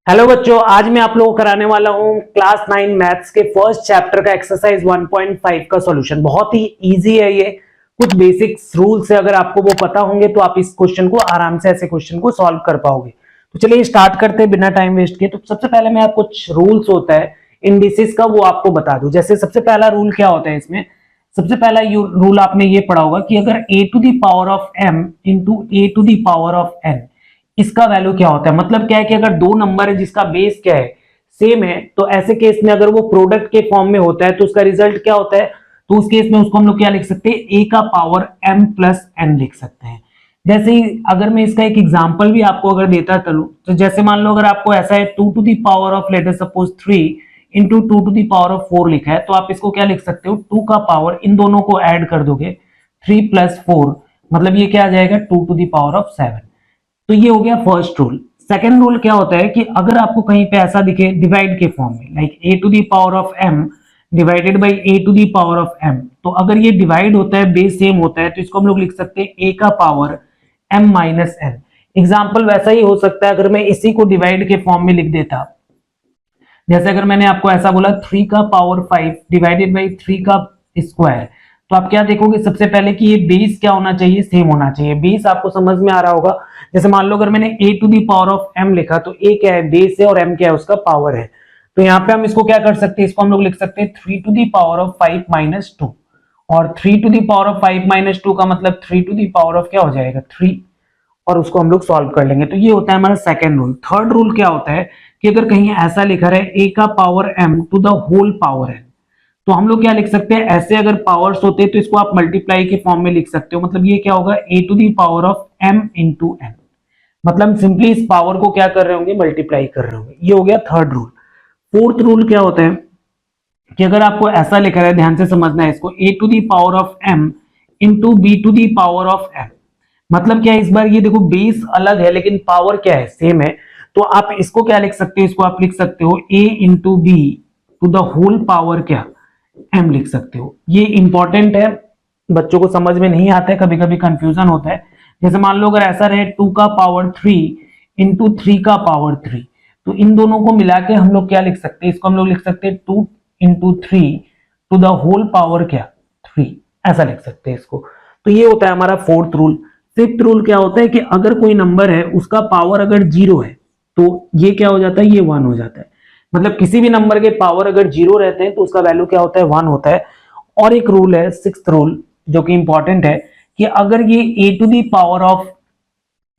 Hello बच्चों, आज मैं आप लोगों को कराने वाला हूं क्लास 9 मैथ्स के फर्स्ट चैप्टर का एक्सरसाइज 1.5 का सॉल्यूशन। बहुत ही इजी है ये। कुछ बेसिक्स रूल्स है, अगर आपको वो पता होंगे तो आप इस क्वेश्चन को आराम से ऐसे क्वेश्चन को सॉल्व कर पाओगे। तो चलिए स्टार्ट करते हैं बिना टाइम वेस्ट किए। तो सबसे पहले मैं आपको कुछ रूल्स होता है इंडिसेस का, वो आपको बता दूं। जैसे सबसे पहला रूल क्या होता है इसमें, सबसे पहला रूल आपने ये पढ़ा होगा कि अगर a to the power of m into a to the power of n, इसका वैल्यू क्या होता है। मतलब क्या है कि अगर दो नंबर है जिसका बेस क्या है, सेम है, तो ऐसे केस में अगर वो प्रोडक्ट के फॉर्म में होता है तो उसका रिजल्ट क्या होता है। तो उस केस में उसको हम लोग क्या लिख सकते हैं, a का पावर m प्लस n लिख सकते हैं। जैसे ही अगर मैं इसका एक एग्जांपल भी आपको अगर देता चलूं, तो जैसे मान लो अगर आपको ऐसा है 2 to the power of let us suppose 3 into 2 to the power of 4 लिखा है, तो आप इसको क्या लिख सकते हो, 2 का पावर इन दोनों को ऐड कर दोगे 3 प्लस 4, मतलब ये क्या आ जाएगा 2 टू द पावर ऑफ 7। तो ये हो गया फर्स्ट रूल। सेकंड रूल क्या होता है कि अगर आपको कहीं पे ऐसा दिखे डिवाइड के फॉर्म में, like a to the power of m divided by a to the power of m, तो अगर ये डिवाइड होता है, बेस सेम होता है, तो इसको हम लोग लिख सकते हैं a का power m minus n। Example वैसा ही हो सकता है अगर मैं इसी को डिवाइड के फॉर्म में लिख देता। जैसे अगर मैंने आपको ऐसा बोला 3 का पावर 5 डिवाइडेड बाई 3 का स्क्वायर, तो आप क्या देखोगे, सबसे पहले कि ये बेस क्या होना चाहिए, सेम होना चाहिए। बेस आपको समझ में आ रहा होगा। जैसे मान लो अगर मैंने a to the power of m लिखा, तो a क्या है, बेस है, और m क्या है, उसका पावर है। तो यहाँ पे हम इसको क्या कर सकते हैं, इसको हम लोग लिख सकते हैं 3 to the power of 5 minus 2, और 3 to the power of 5 minus 2 का मतलब 3 टू दी पावर ऑफ क्या हो जाएगा 3, और उसको हम लोग सॉल्व कर लेंगे। तो ये होता है हमारा सेकंड रूल। थर्ड रूल क्या होता है कि अगर कहीं ऐसा लिखा है a का power m to the whole power n, तो हम लोग क्या लिख सकते हैं, ऐसे अगर पावर्स होते हैं तो इसको आप मल्टीप्लाई के फॉर्म में लिख सकते हो। मतलब ये क्या होगा, a to the power of m into n, मतलब सिंपली इस पावर को क्या कर रहे होंगे, मल्टीप्लाई कर रहे होंगे। ये हो गया थर्ड रूल। फोर्थ रूल क्या होता है कि अगर आपको ऐसा लिखा है, ध्यान से समझना है इसको, a to the power of m into b to the power of m, मतलब क्या है, इस बार ये देखो बेस अलग है लेकिन पावर क्या है, सेम है। तो आप इसको क्या लिख सकते हो, इसको आप लिख सकते हो a into b to the whole power क्या m लिख सकते हो। ये इंपॉर्टेंट है, बच्चों को समझ में नहीं आता है, कभी कभी कंफ्यूजन होता है। जैसे मान लो अगर ऐसा रहे 2 का पावर 3 इंटू 3 का पावर 3, तो इन दोनों को मिला के हम लोग क्या लिख सकते हैं, इसको हम लोग लिख सकते हैं 2 into 3 to the whole power क्या 3, ऐसा लिख सकते हैं इसको। तो ये होता है हमारा फोर्थ रूल। फिफ्थ रूल क्या होता है कि अगर कोई नंबर है उसका पावर अगर 0 है, तो ये क्या हो जाता है, ये 1 हो जाता है। मतलब किसी भी नंबर के पावर अगर 0 रहते हैं तो उसका वैल्यू क्या होता है, 1 होता है। और एक रूल है, सिक्स्थ रूल, जो कि इंपॉर्टेंट है, कि अगर ये a to the power of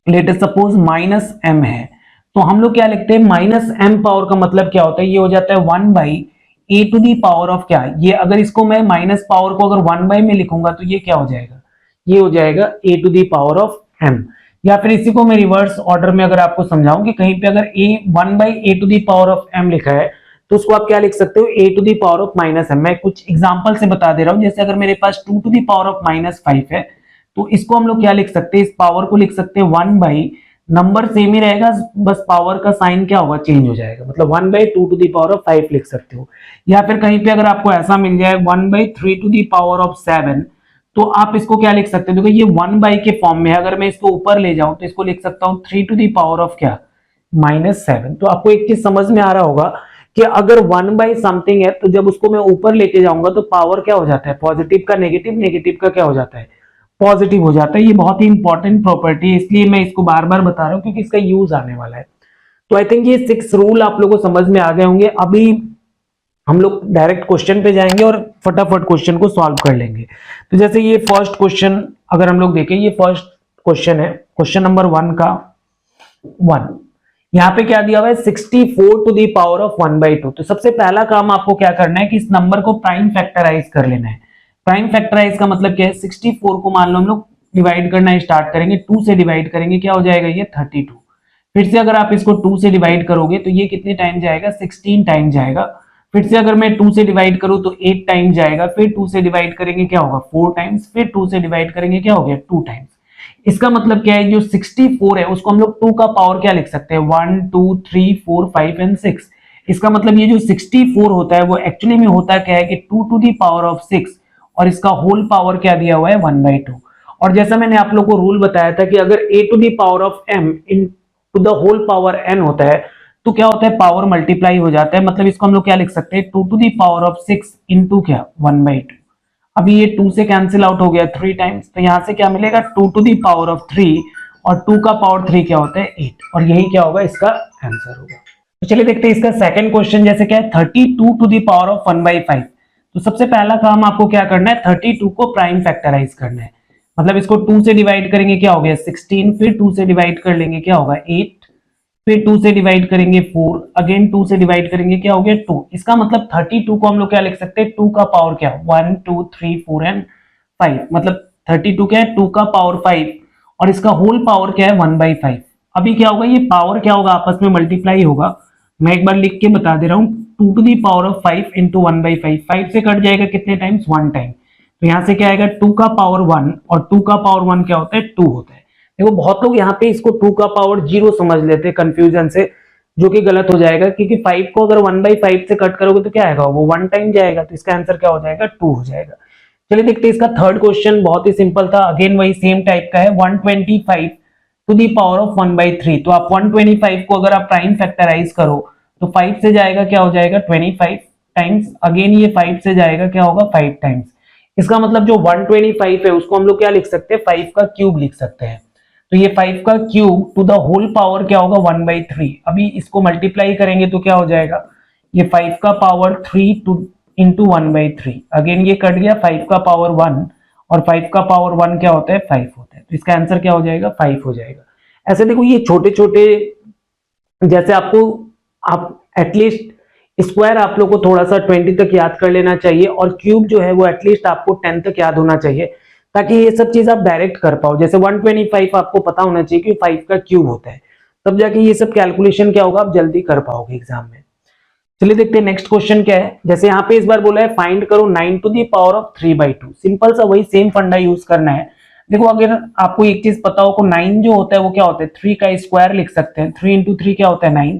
let us suppose minus m है, तो हम लोग क्या लिखते हैं, माइनस m पावर का मतलब क्या होता है, ये हो जाता है 1 by a to the power of क्या, ये अगर इसको मैं माइनस पावर को अगर 1 बाई में लिखूंगा तो ये क्या हो जाएगा, ये हो जाएगा a to the power of m। या फिर इसी को मैं रिवर्स ऑर्डर में अगर आपको समझाऊं कि कहीं पे अगर a 1 by a to the power of m लिखा है, तो उसको आप क्या लिख सकते हो, a to the power of minus m। मैं कुछ एग्जांपल से बता दे रहा हूं। जैसे अगर मेरे पास 2 to the power of minus 5 है, तो इसको हम लोग क्या लिख सकते हैं, इस पावर को लिख सकते हैं 1 बाई, नंबर सेम ही रहेगा, बस पावर का साइन क्या होगा, चेंज हो जाएगा। मतलब 1 by 2 to the power of 5 लिख सकते हो। या फिर कहीं पे अगर आपको ऐसा मिल जाए 1 by 3 to the power of 7, तो आप इसको क्या लिख सकते हो, देखो ये 1 बाई के फॉर्म में है, अगर मैं इसको ऊपर ले जाऊं तो इसको लिख सकता हूं 3 टू दी पावर ऑफ क्या माइनस 7। तो आपको एक चीज समझ में आ रहा होगा कि अगर 1 बाई समथिंग है, तो जब उसको मैं ऊपर लेके जाऊंगा तो पावर क्या हो जाता है, पॉजिटिव का नेगेटिव, नेगेटिव का क्या हो जाता है, पॉजिटिव हो जाता है। ये बहुत ही इंपॉर्टेंट प्रॉपर्टी है, इसलिए मैं इसको बार बार बता रहा हूं क्योंकि इसका यूज आने वाला है। तो आई थिंक ये 6 रूल आप लोगों को समझ में आ गए होंगे। अभी हम लोग डायरेक्ट क्वेश्चन पे जाएंगे और फटाफट क्वेश्चन को सॉल्व कर लेंगे। तो जैसे ये फर्स्ट क्वेश्चन अगर हम लोग देखें, ये फर्स्ट क्वेश्चन है, क्वेश्चन नंबर 1 का 1। यहाँ पे क्या दिया हुआ है, 64 टू दी पावर ऑफ 1/2। तो सबसे पहला काम आपको क्या करना है कि इस नंबर को प्राइम फैक्टराइज कर लेना है। प्राइम फैक्टराइज का मतलब क्या है, 64 को मान लो हम लोग डिवाइड करना स्टार्ट करेंगे, 2 से डिवाइड करेंगे, क्या हो जाएगा ये 32। फिर से अगर आप इसको 2 से डिवाइड करोगे तो ये कितने टाइम जाएगा, 16 टाइम जाएगा। फिर से अगर मैं 2 से डिवाइड करूं तो 8 टाइम जाएगा। फिर 2 से डिवाइड करेंगे क्या होगा 4 टाइम्स। फिर 2 से डिवाइड करेंगे क्या हो गया 2 टाइम्स। इसका मतलब क्या है, जो 64 है उसको हम लोग 2 का पावर क्या लिख सकते हैं, 1 2 3 4 5 एंड 6। इसका मतलब ये जो 64 होता है वो एक्चुअली में होता क्या है कि 2 टू दी पावर ऑफ 6, और इसका होल पावर क्या दिया हुआ है 1/2। और जैसा मैंने आप लोगों को रूल बताया था कि अगर a to the power of m into the whole power n होता है, तो क्या होता है, पावर मल्टीप्लाई हो जाता है, मतलब इसको हम लोग क्या लिख सकते हैं, 2 to the power of 6 into क्या 1/2। अभी ये 2 से कैंसिल आउट हो गया 3 टाइम्स, तो यहां से क्या मिलेगा 2 टू दी पावर ऑफ 3, और 2 का पावर 3 क्या होता है 8, और यही क्या होगा इसका आंसर होगा। तो चलिए देखते हैं इसका सेकंड क्वेश्चन, जैसे क्या है 32 टू दी पावर ऑफ 1/5। तो सबसे पहला काम आपको क्या करना है, 32 को प्राइम फैक्टराइज करना है, मतलब इसको 2 से डिवाइड करेंगे क्या हो गया 16, फिर 2 से डिवाइड कर लेंगे क्या होगा 8, फिर 2 से डिवाइड करेंगे 4, अगेन 2 से डिवाइड करेंगे क्या हो गया 2। इसका मतलब 32 को हम लोग क्या लिख सकते हैं, 2 का पावर क्या 1 2 3 4 एंड 5, मतलब 32 क्या है 2 का पावर 5, और इसका होल पावर क्या है 1/5। अभी क्या होगा, ये पावर क्या होगा आपस में मल्टीप्लाई होगा। मैं एक बार लिख के बता दे रहा हूं, 2 to the power of 5 into 1/5, 5 से कट जाएगा कितने टाइम्स 1 टाइम, तो यहां से क्या आएगा 2 का पावर 1, और 2 का पावर 1 क्या होता है 2 होता है। देखो बहुत लोग यहाँ पे इसको 2 का पावर 0 समझ लेते हैं कंफ्यूजन से, जो कि गलत हो जाएगा, क्योंकि 5 को अगर 1/5 से कट करोगे तो क्या आएगा, वो 1 टाइम जाएगा, तो इसका आंसर क्या हो जाएगा 2 हो जाएगा। चलिए देखते हैं इसका थर्ड क्वेश्चन, बहुत ही सिंपल था, अगेन वही सेम टाइप का है, 125 टू दी पावर ऑफ 1/3। तो आप 125 को अगर आप प्राइम फैक्टराइज करो तो 5 से जाएगा क्या हो जाएगा 25 टाइम्स, अगेन ये 5 से जाएगा क्या होगा 5 टाइम्स। इसका मतलब जो 125 है उसको हम लोग क्या लिख सकते हैं, 5 का क्यूब लिख सकते हैं। तो ये 5 का cube to the whole power क्या होगा 1/3। अभी इसको मल्टीप्लाई करेंगे तो क्या हो जाएगा, ये 5 का पावर 3 टू इंटू 1/3, अगेन ये कट गया 5 का पावर 1, और 5 का पावर 1 क्या होता है 5 होता है, तो इसका आंसर क्या हो जाएगा 5 हो जाएगा। ऐसे देखो ये छोटे छोटे, जैसे आपको आप एटलीस्ट स्क्वायर आप लोग को थोड़ा सा 20 तक याद कर लेना चाहिए, और क्यूब जो है वो एटलीस्ट आपको 10 तक याद होना चाहिए, ताकि ये सब चीज आप डायरेक्ट कर पाओ। जैसे 125 आपको पता होना चाहिए कि 5 का क्यूब होता है, तब जाके ये सब कैलकुलेशन क्या होगा आप जल्दी कर पाओगे एग्जाम में। चलिए देखते हैं नेक्स्ट क्वेश्चन क्या है। जैसे यहाँ पे इस बार बोला है फाइंड करो 9 to the power of 3/2। Simple सा वही सेम फंडा यूज करना है। देखो अगर आपको एक चीज पता हो, 9 जो होता है वो क्या होता है 3 का स्क्वायर लिख सकते हैं, 3 इंटू 3 क्या होता है 9,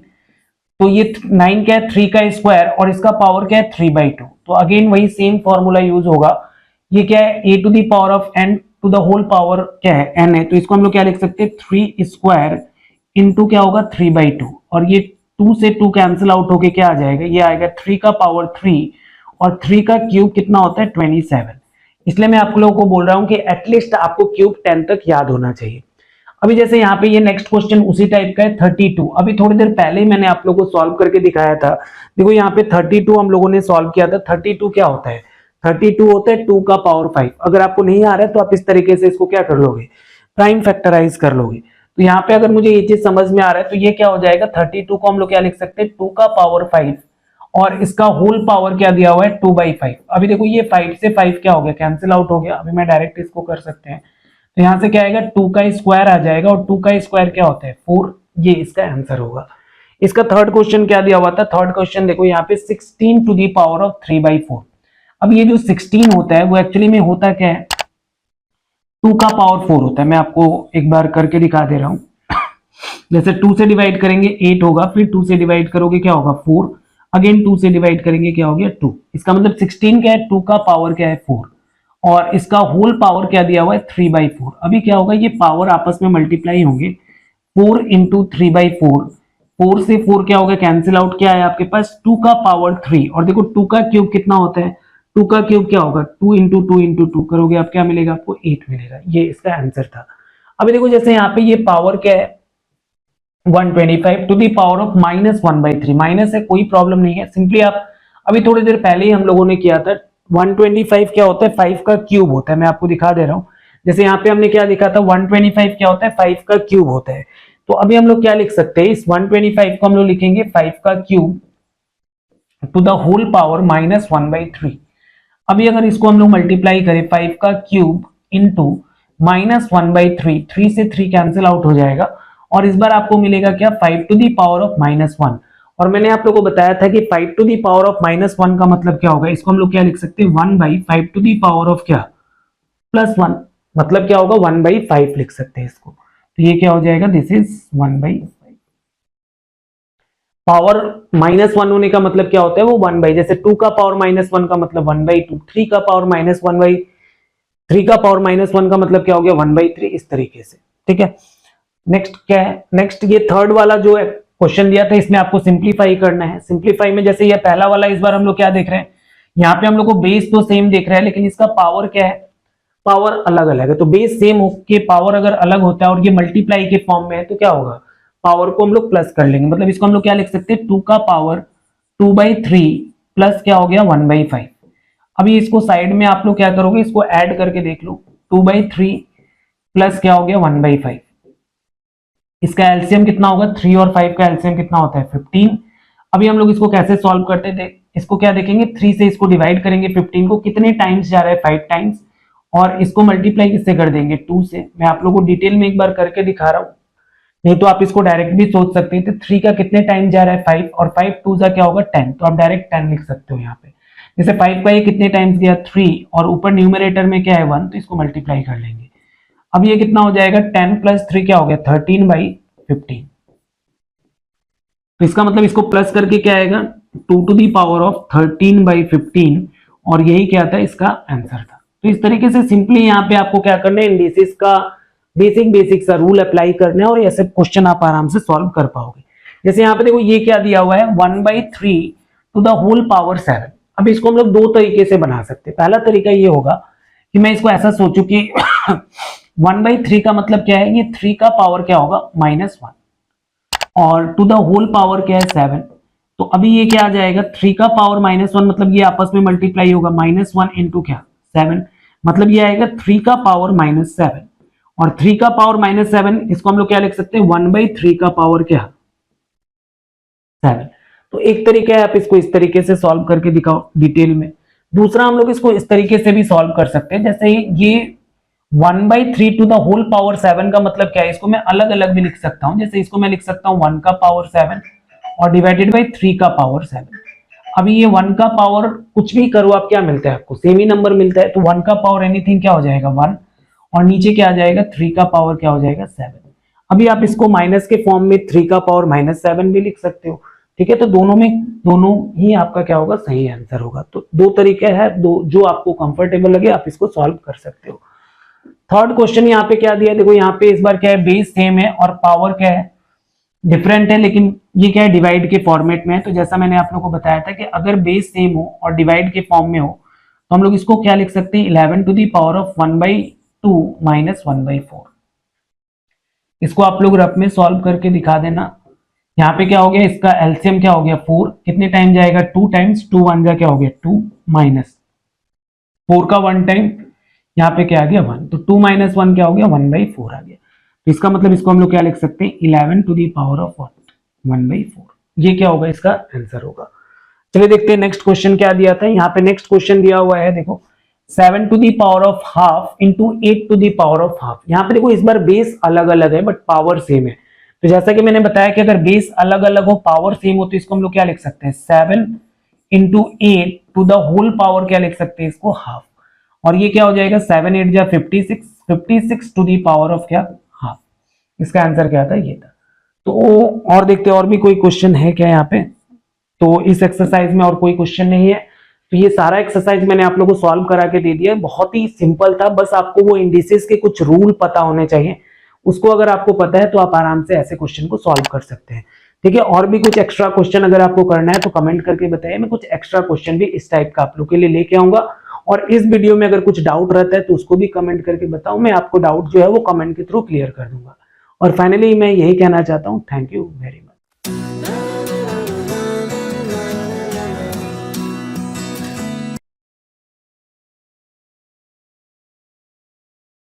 तो ये 9 क्या है 3 का स्क्वायर, और इसका पावर क्या है 3/2। तो अगेन वही सेम फॉर्मूला यूज होगा। ये क्या है a to the power of n to the whole power क्या है n है, तो इसको हम लोग क्या लिख सकते हैं 3 स्क्वायर इंटू क्या होगा 3/2, और ये 2 से 2 कैंसिल आउट होके क्या आ जाएगा, ये आएगा 3 का पावर 3, और 3 का क्यूब कितना होता है 27। इसलिए मैं आप लोगों को बोल रहा हूं कि एटलीस्ट आपको क्यूब 10 तक याद होना चाहिए। अभी जैसे यहाँ पे ये नेक्स्ट क्वेश्चन उसी टाइप का है 32। अभी थोड़ी देर पहले ही मैंने आप लोगों को सॉल्व करके दिखाया था। देखो यहाँ पे 32 हम लोगों ने सॉल्व किया था। 32 क्या होता है, 32 होता है 2 का पावर 5। अगर आपको नहीं आ रहा है तो आप इस तरीके से इसको क्या कर लोगे, प्राइम फैक्टराइज कर लोगे। तो यहाँ पे अगर मुझे ये चीज समझ में आ रहा है तो ये क्या हो जाएगा 32 को हम लोग क्या लिख सकते हैं 2 का पावर 5, और इसका होल पावर क्या दिया हुआ है 2/5। अभी देखो ये 5 से 5 क्या हो गया कैंसिल आउट हो गया। अभी मैं डायरेक्ट इसको कर सकते हैं, तो यहां से क्या आएगा 2 का स्क्वायर आ जाएगा, और 2 का स्क्वायर क्या होता है 4, ये इसका आंसर होगा। इसका थर्ड क्वेश्चन क्या दिया हुआ था, थर्ड क्वेश्चन देखो यहाँ पे 16 टू दी पावर ऑफ 3/4। अब ये जो 16 होता है वो एक्चुअली में होता क्या है 2 का पावर 4 होता है। मैं आपको एक बार करके दिखा दे रहा हूं। जैसे 2 से डिवाइड करेंगे 8 होगा, फिर 2 से डिवाइड करोगे क्या होगा 4, अगेन 2 से डिवाइड करेंगे क्या हो गया 2। इसका मतलब 16 क्या है 2 का पावर क्या है 4, और इसका होल पावर क्या दिया हुआ है 3/4। अभी क्या होगा ये पावर आपस में मल्टीप्लाई होंगे, 4 इंटू 3/4, 4 से 4 क्या होगा कैंसिल आउट, क्या है आपके पास 2 का पावर 3, और देखो 2 का क्यूब कितना होता है, 2 का क्यूब क्या होगा 2 इंटू 2 इंटू 2 करोगे आप क्या मिलेगा आपको 8 मिलेगा। ये इसका आंसर था। अभी देखो जैसे यहाँ पे ये पावर क्या है 125 to the power of -1/3, minus है कोई प्रॉब्लम नहीं है, सिंपली आप अभी थोड़ी देर पहले ही हम लोगों ने किया था 125 क्या होता है 5 का क्यूब होता है। मैं आपको दिखा दे रहा हूं, जैसे यहाँ पे हमने क्या लिखा था 125 क्या होता है 5 का क्यूब होता है। तो अभी हम लोग क्या लिख सकते हैं, इस 125 को हम लोग लिखेंगे 5 का cube to the whole power -1/3। अभी अगर इसको हम लोग मल्टीप्लाई करें 5 का क्यूब इंटू -1/3, 3 से 3 कैंसिल आउट हो जाएगा, और इस बार आपको मिलेगा क्या 5 टू दी पावर ऑफ -1। और मैंने आप लोगों को बताया था कि 5 टू दी पावर ऑफ -1 का मतलब क्या होगा, इसको हम लोग क्या लिख सकते हैं 1/5 टू दी पावर ऑफ क्या +1, मतलब क्या होगा 1/5 लिख सकते हैं इसको। तो ये क्या हो जाएगा दिस इज 1/5। पावर -1 होने का मतलब क्या होता है वो 1/, जैसे 2 का पावर -1 का मतलब 1/2, 3 का पावर -1/3 का पावर -1 का मतलब क्या हो गया 1/3, इस तरीके से। ठीक है, नेक्स्ट क्या है, नेक्स्ट ये थर्ड वाला जो है क्वेश्चन दिया था, इसमें आपको सिंप्लीफाई करना है। सिंप्लीफाई में जैसे ये पहला वाला, इस बार हम लोग क्या देख रहे हैं, यहाँ पे हम लोग को बेस तो सेम देख रहा है, लेकिन इसका पावर क्या है, पावर अलग अलग है। तो बेस सेम हो के पावर अगर अलग होता है और ये मल्टीप्लाई के फॉर्म में है तो क्या होगा, पावर को हम लोग प्लस कर लेंगे। मतलब इसको हम लोग क्या लिख सकते हैं, 2 का पावर 2/3 प्लस क्या हो गया 1/5। अभी इसको साइड में आप लोग क्या करोगे, इसको ऐड करके देख लो, 2/3 प्लस क्या हो गया 1/5। इसका एलसीएम कितना होगा, 3 और 5 का एलसीएम कितना होता है 15। अभी हम लोग इसको कैसे सॉल्व करते थे, इसको क्या देखेंगे, 3 से इसको डिवाइड करेंगे, 15 को कितने टाइम्स जा रहा है 5 टाइम्स, और इसको मल्टीप्लाई किससे कर देंगे 2 से। मैं आप लोगों को डिटेल में एक बार करके दिखा रहा हूं, नहीं तो आप इसको डायरेक्ट भी सोच सकते हैं। 3 का कितने टाइम जा रहा है 5, और 5 2 का क्या होगा 10, तो आप डायरेक्ट 10 लिख सकते हो यहाँ पे। जैसे 5 का ये कितने टाइम्स गया 3, और ऊपर न्यूमरेटर में क्या है 1, तो इसको मल्टीप्लाई कर लेंगे। अब ये कितना हो जाएगा, 10 + 3 क्या हो गया 13/15। तो इसका मतलब इसको प्लस करके क्या आएगा, 2⁻13/15, और यही क्या था, इसका आंसर था। तो इस तरीके से सिंपली यहाँ पे आपको क्या करना है, इंडिसेस का बेसिक सा रूल अप्लाई करना है, और ये सब क्वेश्चन आप आराम से सॉल्व कर पाओगे। जैसे यहाँ पे देखो ये क्या दिया हुआ है, 1/3⁻7। अब इसको हम लोग दो तरीके से बना सकते हैं। पहला तरीका ये होगा कि मैं इसको ऐसा सोचूं कि 1/3 का मतलब क्या है, ये 3 का पावर क्या होगा -1, और टू द होल पावर क्या है 7। तो अभी ये क्या आ जाएगा, 3 का पावर -1 मतलब ये आपस में मल्टीप्लाई होगा, -1 इंटू क्या 7, मतलब ये आएगा 3 का पावर -7, और 3 का पावर -7 इसको हम लोग क्या लिख सकते हैं, 1/3 का पावर क्या 7। तो एक तरीका है, आप इसको इस तरीके से सॉल्व करके दिखाओ डिटेल में। दूसरा हम लोग इसको इस तरीके से भी सॉल्व कर सकते हैं, जैसे ये 1/3 टू द होल पावर 7 का मतलब क्या है, इसको मैं अलग अलग भी लिख सकता हूं। जैसे इसको मैं लिख सकता हूं 1 का पावर 7 और डिवाइडेड बाई 3 का पावर 7। अभी ये 1 का पावर कुछ भी करो आप, क्या मिलता है आपको, सेम ही नंबर मिलता है। तो 1 का पावर एनीथिंग क्या हो जाएगा 1, और नीचे क्या आ जाएगा 3 का पावर क्या हो जाएगा 7। अभी आप इसको माइनस के फॉर्म में 3 का पावर -7 भी लिख सकते हो, ठीक है। तो दोनों ही आपका क्या होगा, सही आंसर होगा। तो दो तरीके हैं, दो जो आपको कंफर्टेबल लगे आप इसको सॉल्व कर सकते हो। थर्ड क्वेश्चन यहाँ पे क्या दिया है, देखो यहाँ पे इस बार क्या है, बेस सेम है और पावर क्या है डिफरेंट है, लेकिन ये क्या है डिवाइड के फॉर्मेट में है। तो जैसा मैंने आप लोगों को बताया था कि अगर बेस सेम हो और डिवाइड के फॉर्म में हो तो हम लोग इसको क्या लिख सकते हैं, 11 to the power of 1/2 minus 1/4। इसको आप लोग रफ में सॉल्व करके दिखा देना। यहाँ पे क्या हो गया, इसका एलसीएम क्या हो गया 4, कितने टाइम जाएगा 2 टाइम्स, 2 1 जा क्या हो गया 2, माइनस 4 का 1 टाइम, यहाँ पे क्या आ गया 1, तो 2 - 1 क्या हो गया 1/4 आ गया। तो इसका मतलब इसको हम लोग क्या लिख सकते हैं, 11 टू दी पावर ऑफ 1/4। ये क्या होगा, इसका आंसर होगा। चलिए देखते हैं नेक्स्ट क्वेश्चन क्या दिया था। यहाँ पे नेक्स्ट क्वेश्चन दिया हुआ है, देखो 7 to the power of half into 8 to the power of half. यहाँ पे देखो इस बार बेस अलग अलग है बट पावर सेम है। तो जैसा कि मैंने बताया कि अगर बेस अलग अलग हो पावर सेम हो तो इसको हम लोग क्या लिख सकते हैं, 7 into 8 to the whole power क्या लिख सकते हैं, इसको हाफ। और ये क्या हो जाएगा 7 8 जा 56, 56 टू दी पावर ऑफ क्या हाफ। इसका आंसर क्या था, ये था। तो और देखते हैं और भी कोई क्वेश्चन है क्या यहाँ पे। तो इस एक्सरसाइज में और कोई क्वेश्चन नहीं है। तो ये सारा एक्सरसाइज मैंने आप लोगों को सॉल्व करा के दे दिया है, बहुत ही सिंपल था। बस आपको वो इंडिसेस के कुछ रूल पता होने चाहिए, उसको अगर आपको पता है तो आप आराम से ऐसे क्वेश्चन को सॉल्व कर सकते हैं, ठीक है। और भी कुछ एक्स्ट्रा क्वेश्चन अगर आपको करना है तो कमेंट करके बताइए, मैं कुछ एक्स्ट्रा क्वेश्चन भी इस टाइप का आप लोग के लिए लेके आऊंगा। और इस वीडियो में अगर कुछ डाउट रहता है तो उसको भी कमेंट करके बताओ, मैं आपको डाउट जो है वो कमेंट के थ्रू क्लियर कर दूंगा। और फाइनली मैं यही कहना चाहता हूँ, थैंक यू वेरी मच।